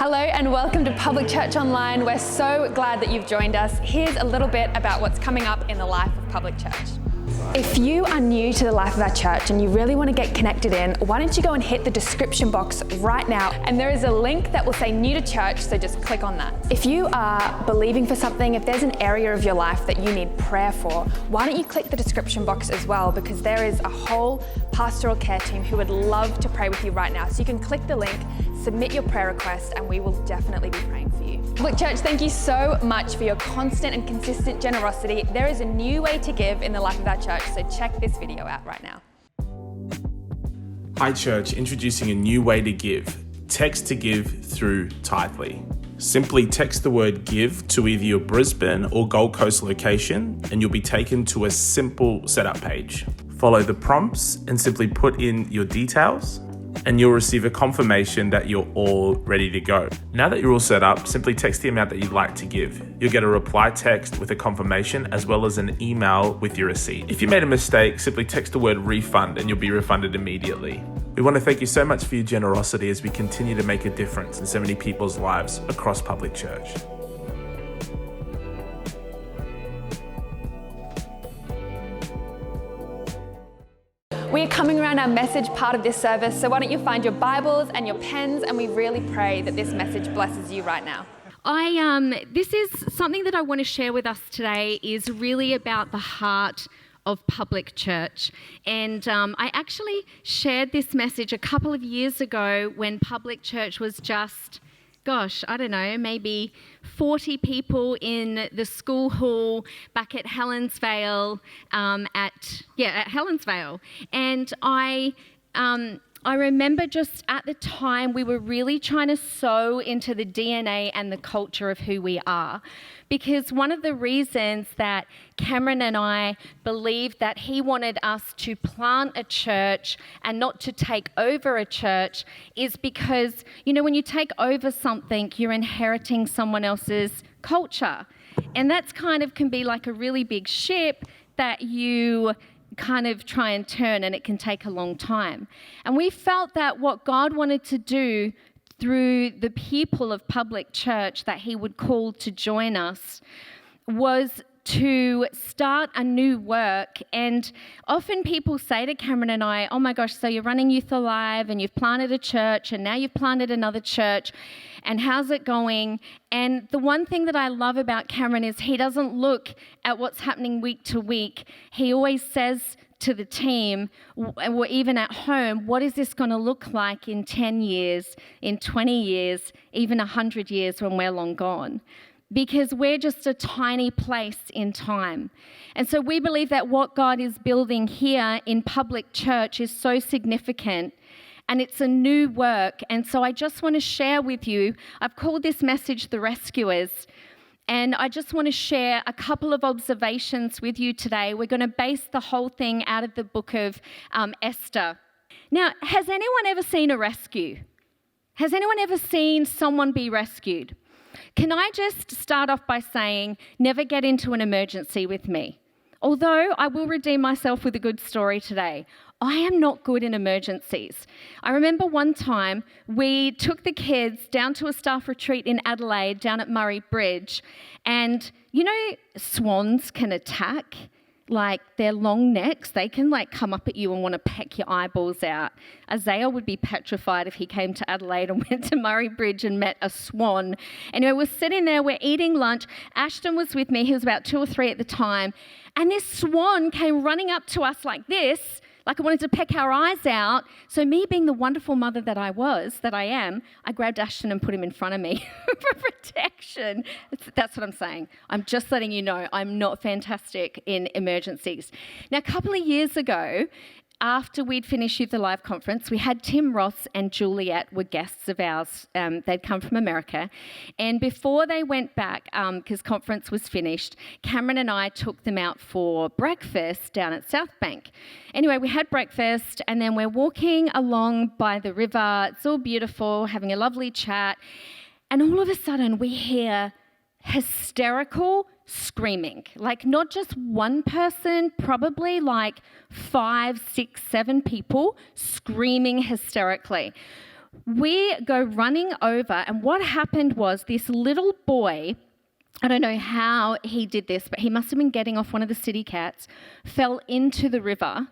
Hello and welcome to Public Church Online. We're so glad that you've joined us. Here's a little bit about what's coming up in the life of Public Church. If you are new to the life of our church and you really want to get connected in, why don't you go and hit the description box right now, and there is a link that will say new to church, so just click on that. If you are believing for something, if there's an area of your life that you need prayer for, why don't you click the description box as well, because there is a whole pastoral care team who would love to pray with you right now. So you can click the link, submit your prayer request, and we will definitely be praying for you. Look, church, thank you so much for your constant and consistent generosity. There is a new way to give in the life of our church, so check this video out right now. Hi church, introducing a new way to give. Text to give through Tithely. Simply text the word give to either your Brisbane or Gold Coast location and you'll be taken to a simple setup page. Follow the prompts and simply put in your details and you'll receive a confirmation that you're all ready to go. Now that you're all set up, simply text the amount that you'd like to give. You'll get a reply text with a confirmation as well as an email with your receipt. If you made a mistake, simply text the word refund and you'll be refunded immediately. We want to thank you so much for your generosity as we continue to make a difference in so many people's lives across Public Church. We are coming around our message part of this service, so why don't you find your Bibles and your pens, and we really pray that this message blesses you right now. This is something that I want to share with us today is really about the heart of Public Church. And I actually shared this message a couple of years ago when Public Church was just, maybe 40 people in the school hall back at Helensvale, at Helensvale. And I remember just at the time we were really trying to sow into the DNA and the culture of who we are. Because one of the reasons that Cameron and I believed that he wanted us to plant a church and not to take over a church is because, when you take over something, you're inheriting someone else's culture. And that's can be like a really big ship that you kind of try and turn, and it can take a long time. And we felt that what God wanted to do through the people of Public Church that he would call to join us was to start a new work. And often people say to Cameron and I, oh my gosh, so you're running Youth Alive and you've planted a church and now you've planted another church, and how's it going? And the one thing that I love about Cameron is he doesn't look at what's happening week to week. He always says to the team, or even at home, what is this going to look like in 10 years, in 20 years, even 100 years when we're long gone? Because we're just a tiny place in time. And so we believe that what God is building here in Public Church is so significant, and it's a new work. And so I just want to share with you, I've called this message The Rescuers, and I just want to share a couple of observations with you today. We're going to base the whole thing out of the book of Esther. Now, has anyone ever seen a rescue? Has anyone ever seen someone be rescued? Can I just start off by saying, never get into an emergency with me. Although I will redeem myself with a good story today, I am not good in emergencies. I remember one time we took the kids down to a staff retreat in Adelaide, down at Murray Bridge, and swans can attack. Like their long necks, they can come up at you and want to peck your eyeballs out. Isaiah would be petrified if he came to Adelaide and went to Murray Bridge and met a swan. Anyway, we're sitting there, we're eating lunch. Ashton was with me, he was about 2 or 3 at the time. And this swan came running up to us like this, like it wanted to peck our eyes out. So me being the wonderful mother that I am, I grabbed Ashton and put him in front of me for protection. That's what I'm saying. I'm just letting you know I'm not fantastic in emergencies. Now, a couple of years ago, after we'd finished Youth Alive conference, we had Tim Ross and Juliet were guests of ours. They'd come from America. And before they went back, because conference was finished, Cameron and I took them out for breakfast down at South Bank. Anyway, we had breakfast and then we're walking along by the river. It's all beautiful, having a lovely chat. And all of a sudden we hear hysterical screaming. Like not just one person, probably like 5, 6, 7 people screaming hysterically. We go running over, and what happened was this little boy, I don't know how he did this, but he must have been getting off one of the city cats, fell into the river,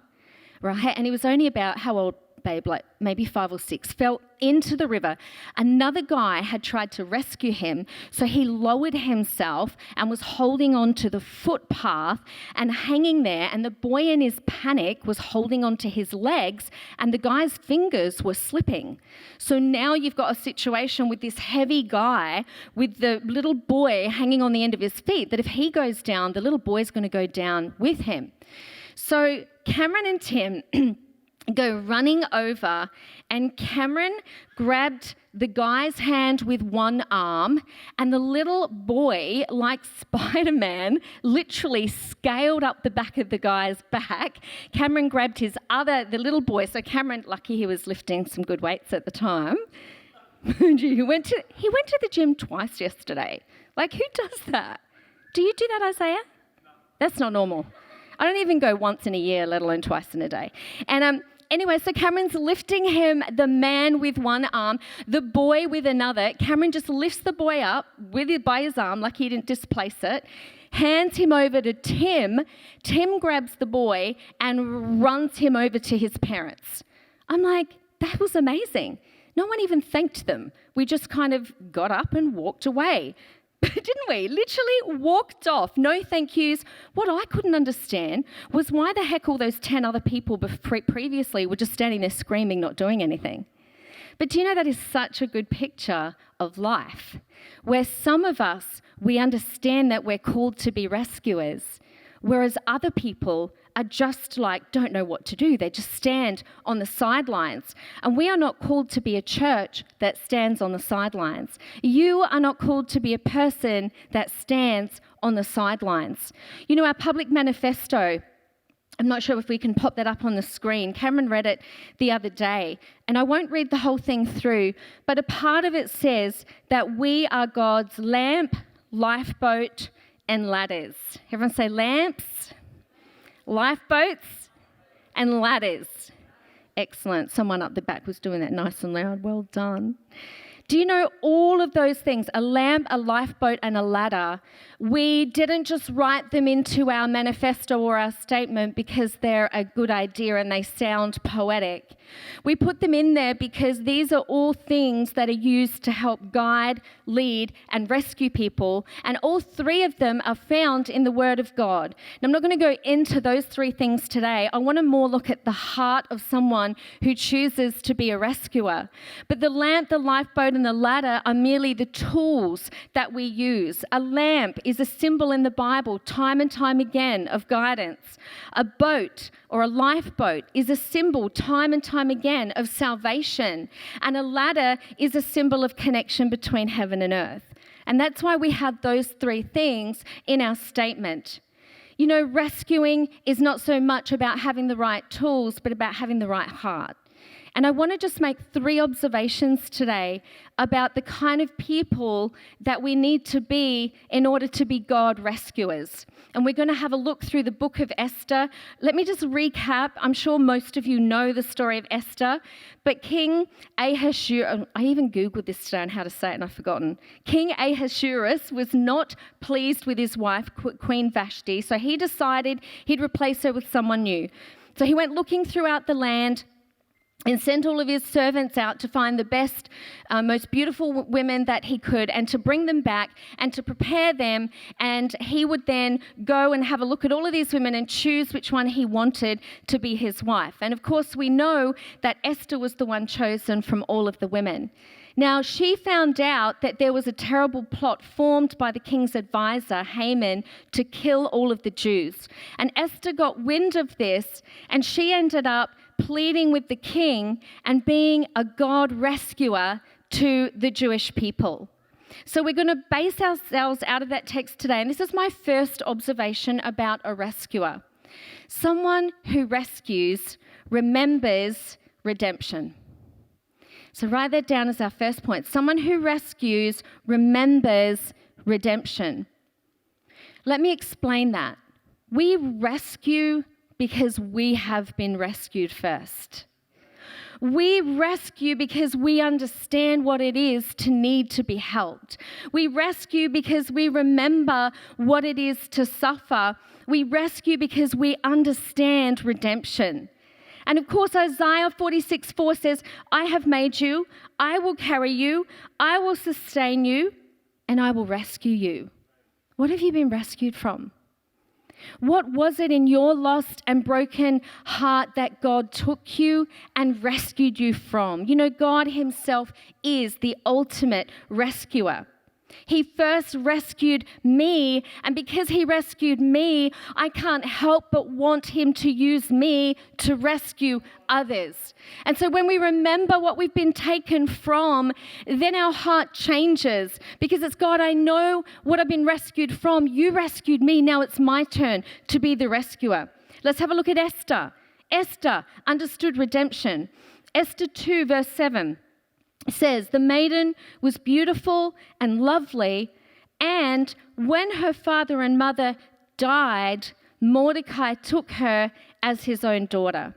right? And he was only about, how old, babe? Like maybe 5 or 6, fell into the river. Another guy had tried to rescue him, so he lowered himself and was holding on to the footpath and hanging there, and the boy in his panic was holding on to his legs, and the guy's fingers were slipping. So now you've got a situation with this heavy guy with the little boy hanging on the end of his feet, that if he goes down, the little boy's going to go down with him. So Cameron and Tim go running over, and Cameron grabbed the guy's hand with one arm, and the little boy, like Spider-Man, literally scaled up the back of the guy's back. Cameron grabbed the little boy, so Cameron, lucky he was lifting some good weights at the time. He went to the gym twice yesterday. Like, who does that? Do you do that, Isaiah? No. That's not normal. I don't even go once in a year, let alone twice in a day. And anyway, so Cameron's lifting him, the man with one arm, the boy with another. Cameron just lifts the boy up by his arm, like he didn't displace it, hands him over to Tim. Tim grabs the boy and runs him over to his parents. I'm like, that was amazing. No one even thanked them. We just kind of got up and walked away. Didn't we? Literally walked off. No thank yous. What I couldn't understand was why the heck all those 10 other people previously were just standing there screaming, not doing anything. But do you know that is such a good picture of life, where some of us, we understand that we're called to be rescuers, whereas other people are just like, don't know what to do. They just stand on the sidelines. And we are not called to be a church that stands on the sidelines. You are not called to be a person that stands on the sidelines. You know, our public manifesto, I'm not sure if we can pop that up on the screen. Cameron read it the other day, and I won't read the whole thing through, but a part of it says that we are God's lamp, lifeboat, and ladders. Everyone say lamps, lifeboats, and ladders. Excellent. Someone up the back was doing that nice and loud. Well done. Do you know all of those things, a lamp, a lifeboat, and a ladder, we didn't just write them into our manifesto or our statement because they're a good idea and they sound poetic. We put them in there because these are all things that are used to help guide, lead, and rescue people, and all 3 of them are found in the Word of God. Now, I'm not going to go into those 3 things today. I want to more look at the heart of someone who chooses to be a rescuer. But the lamp, the lifeboat, and the ladder are merely the tools that we use. A lamp is a symbol in the Bible, time and time again, of guidance. A boat or a lifeboat is a symbol, time and time again, of salvation. And a ladder is a symbol of connection between heaven and earth. And that's why we have those 3 things in our statement. You know, rescuing is not so much about having the right tools, but about having the right heart. And I want to just make 3 observations today about the kind of people that we need to be in order to be God rescuers. And we're going to have a look through the book of Esther. Let me just recap. I'm sure most of you know the story of Esther, but King Ahasuerus, I even Googled this today on how to say it and I've forgotten. King Ahasuerus was not pleased with his wife, Queen Vashti, so he decided he'd replace her with someone new. So he went looking throughout the land and sent all of his servants out to find the best, most beautiful women that he could and to bring them back and to prepare them. And he would then go and have a look at all of these women and choose which one he wanted to be his wife. And of course, we know that Esther was the one chosen from all of the women. Now, she found out that there was a terrible plot formed by the king's advisor, Haman, to kill all of the Jews. And Esther got wind of this, and she ended up pleading with the king and being a God rescuer to the Jewish people. So we're going to base ourselves out of that text today. And this is my first observation about a rescuer. Someone who rescues remembers redemption. So write that down as our first point. Someone who rescues remembers redemption. Let me explain that. We rescue because we have been rescued first. We rescue because we understand what it is to need to be helped. We rescue because we remember what it is to suffer. We rescue because we understand redemption. And of course, Isaiah 46:4 says, I have made you, I will carry you, I will sustain you, and I will rescue you. What have you been rescued from? What was it in your lost and broken heart that God took you and rescued you from? You know, God himself is the ultimate rescuer. He first rescued me, and because he rescued me, I can't help but want him to use me to rescue others. And so when we remember what we've been taken from, then our heart changes because it's, God, I know what I've been rescued from. You rescued me. Now it's my turn to be the rescuer. Let's have a look at Esther. Esther understood redemption. Esther 2 verse 7. It says, the maiden was beautiful and lovely, and when her father and mother died, Mordecai took her as his own daughter.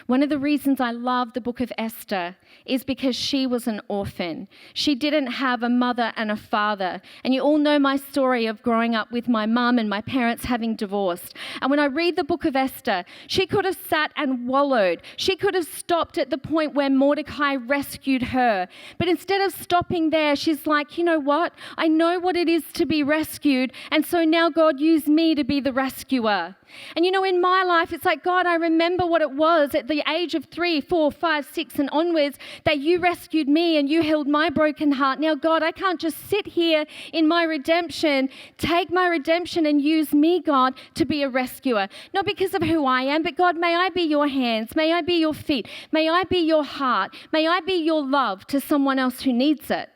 One of the reasons I love the book of Esther is because she was an orphan. She didn't have a mother and a father. And you all know my story of growing up with my mum and my parents having divorced. And when I read the book of Esther, she could have sat and wallowed. She could have stopped at the point where Mordecai rescued her. But instead of stopping there, she's like, you know what? I know what it is to be rescued. And so now God used me to be the rescuer. And you know, in my life, it's like, God, I remember what it was at the age of 3, 4, 5, 6 and onwards that you rescued me and you healed my broken heart. Now, God, I can't just sit here in my redemption, take my redemption and use me, God, to be a rescuer. Not because of who I am, but God, may I be your hands, may I be your feet, may I be your heart, may I be your love to someone else who needs it.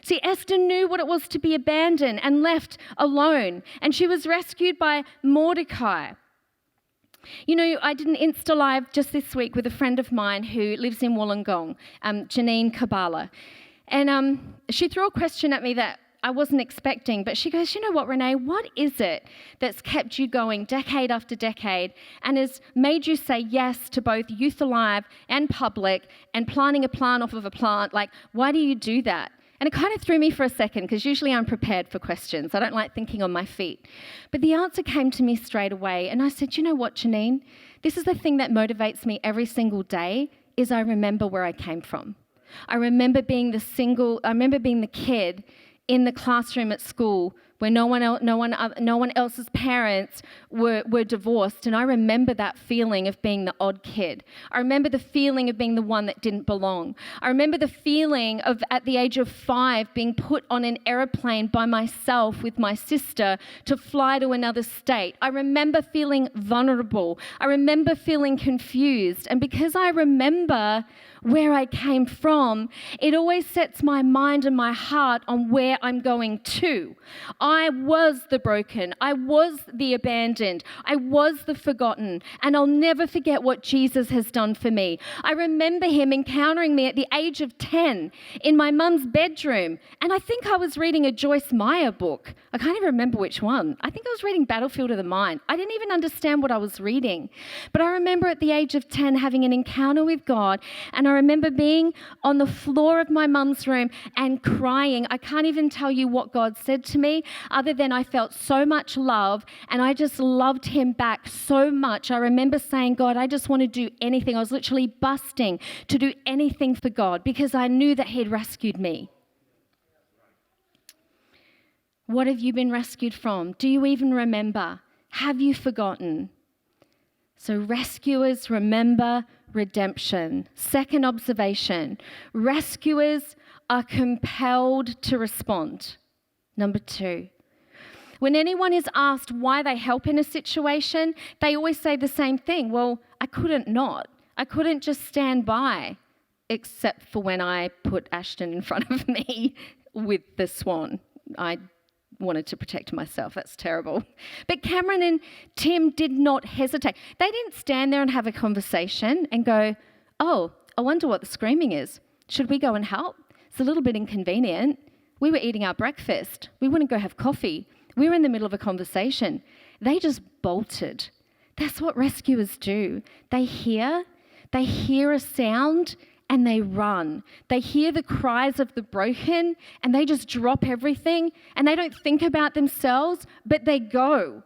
See, Esther knew what it was to be abandoned and left alone, and she was rescued by Mordecai. You know, I did an Insta Live just this week with a friend of mine who lives in Wollongong, Janine Kabbalah, and she threw a question at me that I wasn't expecting, but she goes, you know what, Renee, what is it that's kept you going decade after decade and has made you say yes to both Youth Alive and Public and planting a plant off of a plant? Like, why do you do that? And it kind of threw me for a second because usually I'm prepared for questions. I don't like thinking on my feet. But the answer came to me straight away. And I said, you know what, Janine? This is the thing that motivates me every single day is I remember where I came from. I remember being the kid in the classroom at school where no one else's parents were divorced. And I remember that feeling of being the odd kid. I remember the feeling of being the one that didn't belong. I remember the feeling of, at the age of 5, being put on an airplane by myself with my sister to fly to another state. I remember feeling vulnerable. I remember feeling confused. And because I remember where I came from, it always sets my mind and my heart on where I'm going to. I was the broken. I was the abandoned. I was the forgotten. And I'll never forget what Jesus has done for me. I remember him encountering me at the age of 10 in my mum's bedroom. And I think I was reading a Joyce Meyer book. I can't even remember which one. I think I was reading Battlefield of the Mind. I didn't even understand what I was reading. But I remember at the age of 10 having an encounter with God, and I remember being on the floor of my mum's room and crying. I can't even tell you what God said to me, other than I felt so much love, and I just loved him back so much. I remember saying, God, I just want to do anything. I was literally busting to do anything for God because I knew that he'd rescued me. What have you been rescued from? Do you even remember? Have you forgotten? So rescuers remember redemption. Second observation, rescuers are compelled to respond. Number 2, when anyone is asked why they help in a situation, they always say the same thing. Well, I couldn't not. I couldn't just stand by, except for when I put Ashton in front of me with the swan. I wanted to protect myself. That's terrible. But Cameron and Tim did not hesitate. They didn't stand there and have a conversation and go, oh, I wonder what the screaming is. Should we go and help? It's a little bit inconvenient. We were eating our breakfast. We wouldn't go have coffee. We were in the middle of a conversation. They just bolted. That's what rescuers do. They hear, They hear a sound and they run. They hear the cries of the broken and they just drop everything and they don't think about themselves, but they go.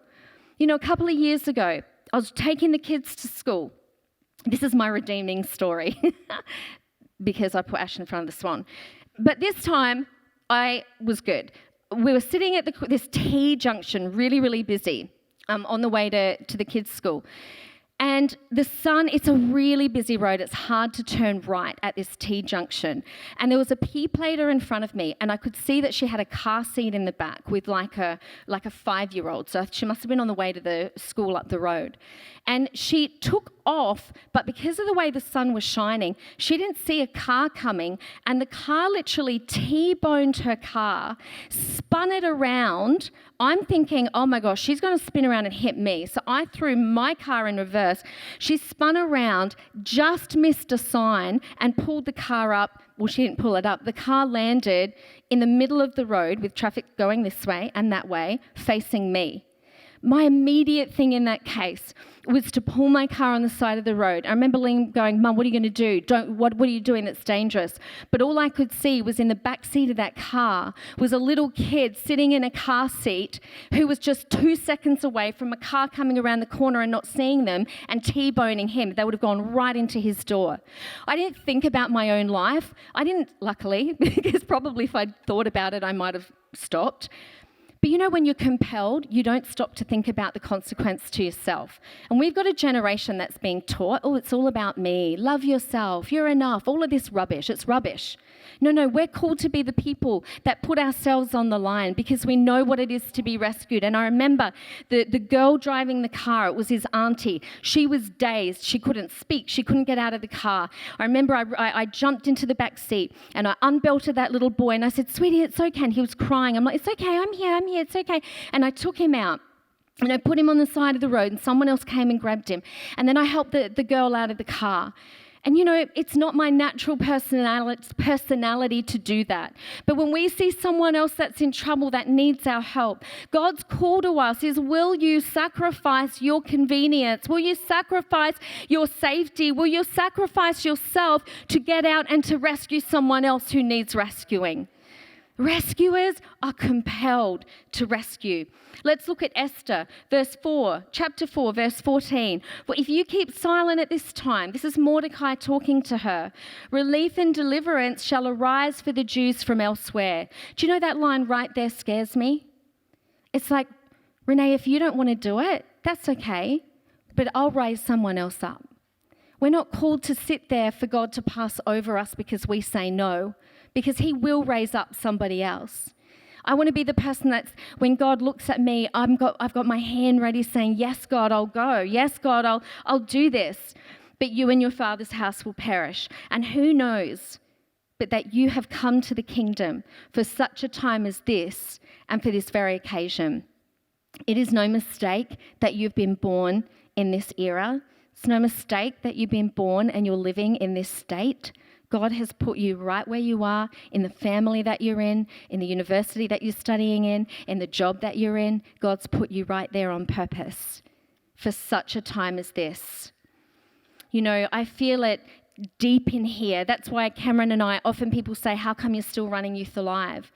You know, a couple of years ago, I was taking the kids to school. This is my redeeming story because I put Ash in front of the swan. But this time, I was good. We were sitting at this T junction, really, really busy, on the way to the kids' school. And the sun, it's a really busy road. It's hard to turn right at this T junction. And there was a P-plater in front of me, and I could see that she had a car seat in the back with like a 5-year-old. So she must have been on the way to the school up the road. And she took off, but because of the way the sun was shining, she didn't see a car coming, and the car literally T-boned her car, spun it around. I'm thinking, oh my gosh, she's going to spin around and hit me. So I threw my car in reverse. She spun around, just missed a sign, and pulled the car up. Well, she didn't pull it up. The car landed in the middle of the road with traffic going this way and that way, facing me. My immediate thing in that case was to pull my car on the side of the road. I remember going, Mum, what are you going to do? What are you doing that's dangerous? But all I could see was in the back seat of that car was a little kid sitting in a car seat who was just 2 seconds away from a car coming around the corner and not seeing them and T-boning him. They would have gone right into his door. I didn't think about my own life. I didn't, luckily, because probably if I'd thought about it, I might have stopped. But you know, when you're compelled, you don't stop to think about the consequence to yourself. And we've got a generation that's being taught, oh, it's all about me, love yourself, you're enough, all of this rubbish. It's rubbish. No, we're called to be the people that put ourselves on the line because we know what it is to be rescued. And I remember the girl driving the car, it was his auntie. She was dazed. She couldn't speak. She couldn't get out of the car. I remember I jumped into the back seat and I unbelted that little boy and I said, sweetie, it's okay. And he was crying. I'm like, it's okay. I'm here. It's okay. And I took him out. And I put him on the side of the road and someone else came and grabbed him. And then I helped the girl out of the car. And you know, it's not my natural personality to do that. But when we see someone else that's in trouble that needs our help, God's call to us is, will you sacrifice your convenience? Will you sacrifice your safety? Will you sacrifice yourself to get out and to rescue someone else who needs rescuing? Rescuers are compelled to rescue. Let's look at Esther, chapter 4, verse 14. For if you keep silent at this time, this is Mordecai talking to her, relief and deliverance shall arise for the Jews from elsewhere. Do you know that line right there scares me? It's like, Renee, if you don't want to do it, that's okay, but I'll raise someone else up. We're not called to sit there for God to pass over us because we say no, because he will raise up somebody else. I want to be the person that's, when God looks at me, I've got my hand ready saying, yes, God, I'll go. Yes, God, I'll do this. But you and your Father's house will perish. And who knows but that you have come to the kingdom for such a time as this and for this very occasion. It is no mistake that you've been born in this era. It's no mistake that you've been born and you're living in this state. God has put you right where you are, in the family that you're in the university that you're studying in the job that you're in. God's put you right there on purpose for such a time as this. You know, I feel it deep in here. That's why Cameron and I, often people say, how come you're still running Youth Alive?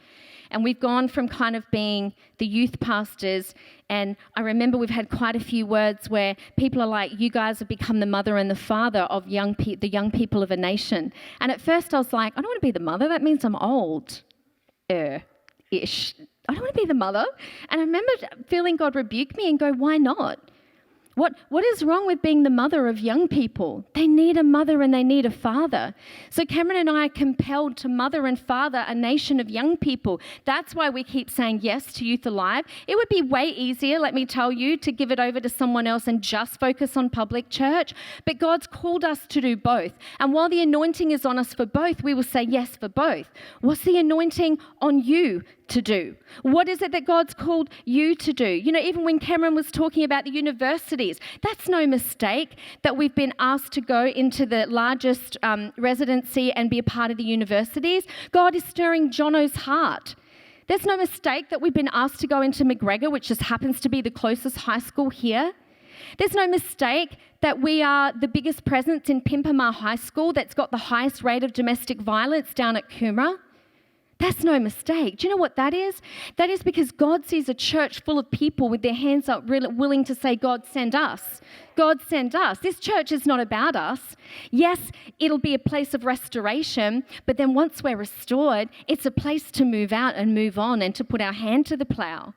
And we've gone from kind of being the youth pastors, and I remember we've had quite a few words where people are like, you guys have become the mother and the father of the young people of a nation. And at first I was like, I don't want to be the mother. That means I'm old. Ish. I don't want to be the mother. And I remember feeling God rebuke me and go, why not? What is wrong with being the mother of young people? They need a mother and they need a father. So Cameron and I are compelled to mother and father a nation of young people. That's why we keep saying yes to Youth Alive. It would be way easier, let me tell you, to give it over to someone else and just focus on public church. But God's called us to do both. And while the anointing is on us for both, we will say yes for both. What's the anointing on you to do? What is it that God's called you to do? You know, even when Cameron was talking about the universities, that's no mistake that we've been asked to go into the largest residency and be a part of the universities. God is stirring Jono's heart. There's no mistake that we've been asked to go into McGregor, which just happens to be the closest high school here. There's no mistake that we are the biggest presence in Pimpama High School that's got the highest rate of domestic violence down at Coomera. That's no mistake. Do you know what that is? That is because God sees a church full of people with their hands up, really willing to say, God, send us. God, send us. This church is not about us. Yes, it'll be a place of restoration, but then once we're restored, it's a place to move out and move on and to put our hand to the plough.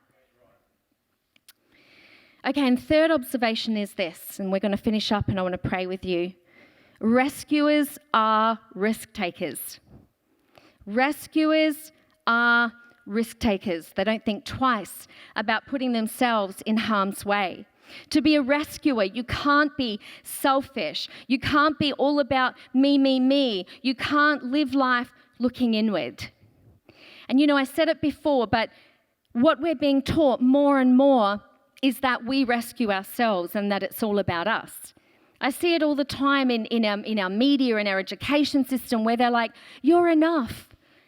Okay, and third observation is this, and we're going to finish up and I want to pray with you. Rescuers are risk takers. Rescuers are risk takers. They don't think twice about putting themselves in harm's way. To be a rescuer, you can't be selfish. You can't be all about me, me, me. You can't live life looking inward. And I said it before, but what we're being taught more and more is that we rescue ourselves and that it's all about us. I see it all the time in our media, in our education system, where they're like, you're enough.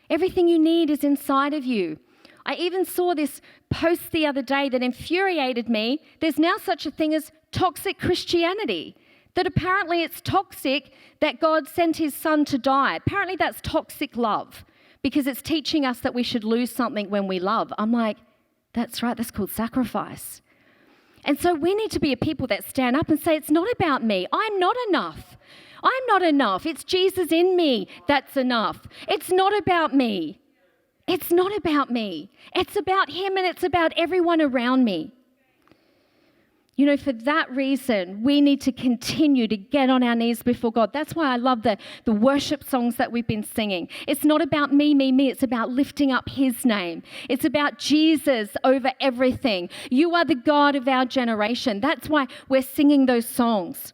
Everything you need is inside of you. I even saw this post the other day that infuriated me. There's now such a thing as toxic Christianity, that apparently it's toxic that God sent his son to die. Apparently that's toxic love because it's teaching us that we should lose something when we love. I'm like, that's right, that's called sacrifice. And so we need to be a people that stand up and say, it's not about me. I'm not enough. I'm not enough. It's Jesus in me that's enough. It's not about me. It's not about me. It's about him and it's about everyone around me. For that reason, we need to continue to get on our knees before God. That's why I love the worship songs that we've been singing. It's not about me, me, me. It's about lifting up his name. It's about Jesus over everything. You are the God of our generation. That's why we're singing those songs.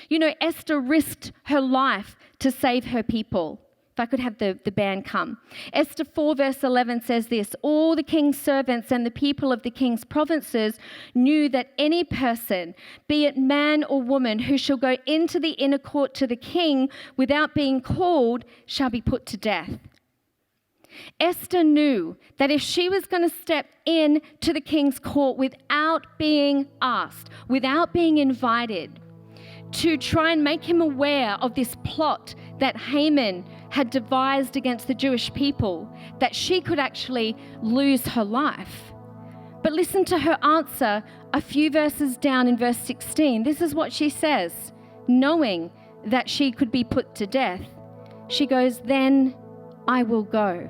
Esther risked her life to save her people. If I could have the band come. Esther 4 verse 11 says this, all the king's servants and the people of the king's provinces knew that any person, be it man or woman, who shall go into the inner court to the king without being called shall be put to death. Esther knew that if she was going to step in to the king's court without being asked, without being invited, to try and make him aware of this plot that Haman had devised against the Jewish people, that she could actually lose her life. But listen to her answer a few verses down in verse 16. This is what she says, knowing that she could be put to death. She goes, then I will go.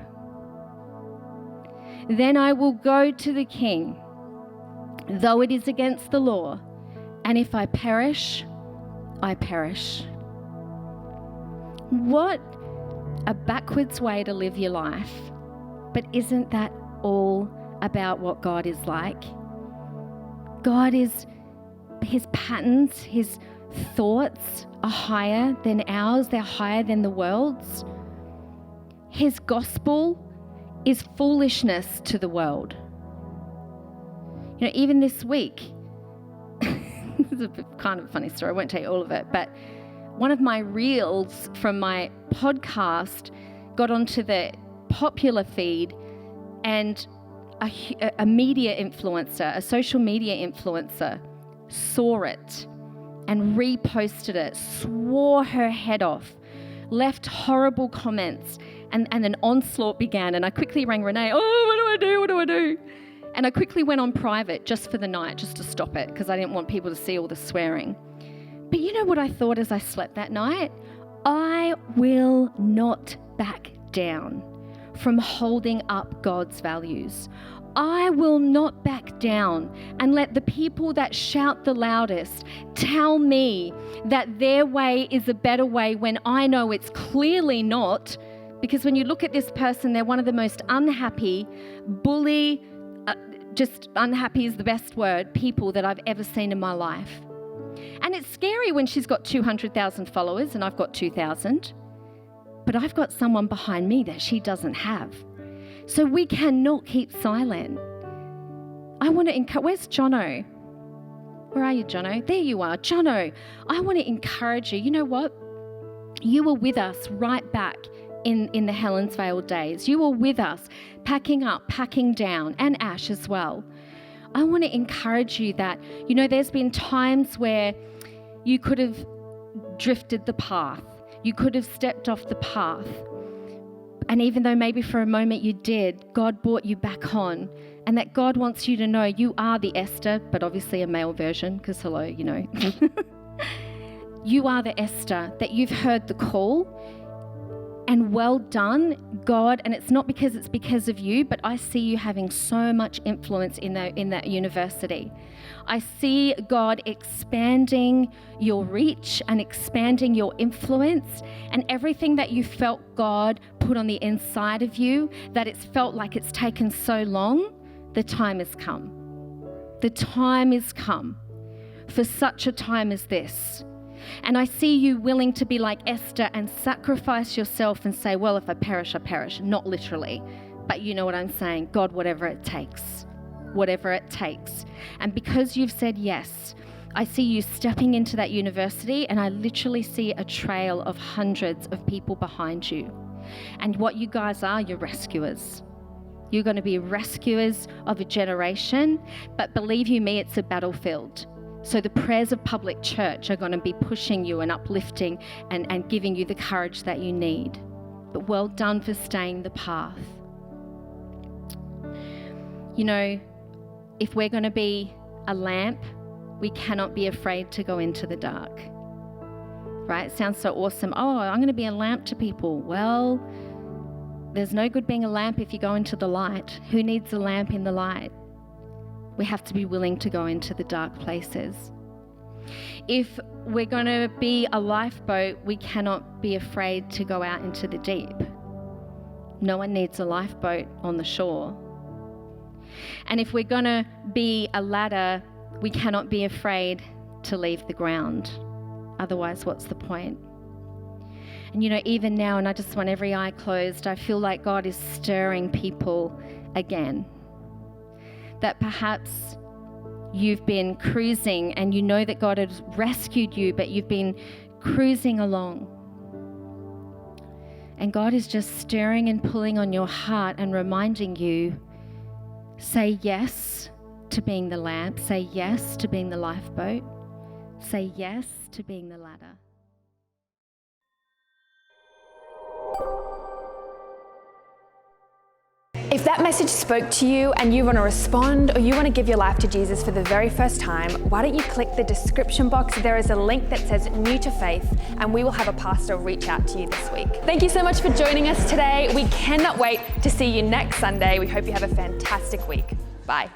Then I will go to the king, though it is against the law, and if I perish, I perish. What a backwards way to live your life. But isn't that all about what God is like? God is, his patterns, his thoughts are higher than ours. They're higher than the world's. His gospel is foolishness to the world. Even this week, this is a kind of a funny story. I won't tell you all of it, but one of my reels from my podcast got onto the popular feed, and a media influencer, a social media influencer, saw it and reposted it, swore her head off, left horrible comments, and an onslaught began. And I quickly rang Renee. What do I do? And I quickly went on private just for the night, just to stop it, because I didn't want people to see all the swearing. But you know what I thought as I slept that night? I will not back down from holding up God's values. I will not back down and let the people that shout the loudest tell me that their way is a better way when I know it's clearly not. Because when you look at this person, they're one of the most unhappy, bully, just unhappy is the best word, people that I've ever seen in my life. And it's scary when she's got 200,000 followers and I've got 2,000. But I've got someone behind me that she doesn't have. So we cannot keep silent. I want to encourage, where's Jono? Where are you, Jono? There you are. Jono, I want to encourage you. You know what? You were with us right back in the Helensvale days. You were with us, packing up, packing down, and Ash as well. I want to encourage you that, there's been times where you could have drifted the path. You could have stepped off the path. And even though maybe for a moment you did, God brought you back on. And that God wants you to know you are the Esther, but obviously a male version, because hello, You are the Esther, that you've heard the call. And well done, God. And it's not because it's because of you, but I see you having so much influence in that university. I see God expanding your reach and expanding your influence, and everything that you felt God put on the inside of you, that it's felt like it's taken so long, the time has come. The time is come for such a time as this. And I see you willing to be like Esther and sacrifice yourself and say, well, if I perish, I perish. Not literally, but you know what I'm saying. God, whatever it takes. Whatever it takes. And because you've said yes, I see you stepping into that university, and I literally see a trail of hundreds of people behind you. And what you guys are, you're rescuers. You're going to be rescuers of a generation, but believe you me, it's a battlefield. So the prayers of public church are going to be pushing you and uplifting and giving you the courage that you need. But well done for staying the path. If we're going to be a lamp, we cannot be afraid to go into the dark. Right? It sounds so awesome. Oh, I'm going to be a lamp to people. Well, there's no good being a lamp if you go into the light. Who needs a lamp in the light? We have to be willing to go into the dark places. If we're going to be a lifeboat, we cannot be afraid to go out into the deep. No one needs a lifeboat on the shore. And if we're going to be a ladder, we cannot be afraid to leave the ground. Otherwise, what's the point? And even now, and I just want every eye closed, I feel like God is stirring people again. That perhaps you've been cruising and you know that God has rescued you, but you've been cruising along. And God is just stirring and pulling on your heart and reminding you, say yes to being the lamp, say yes to being the lifeboat, say yes to being the ladder. If that message spoke to you and you want to respond, or you want to give your life to Jesus for the very first time, why don't you click the description box? There is a link that says New to Faith, and we will have a pastor reach out to you this week. Thank you so much for joining us today. We cannot wait to see you next Sunday. We hope you have a fantastic week. Bye.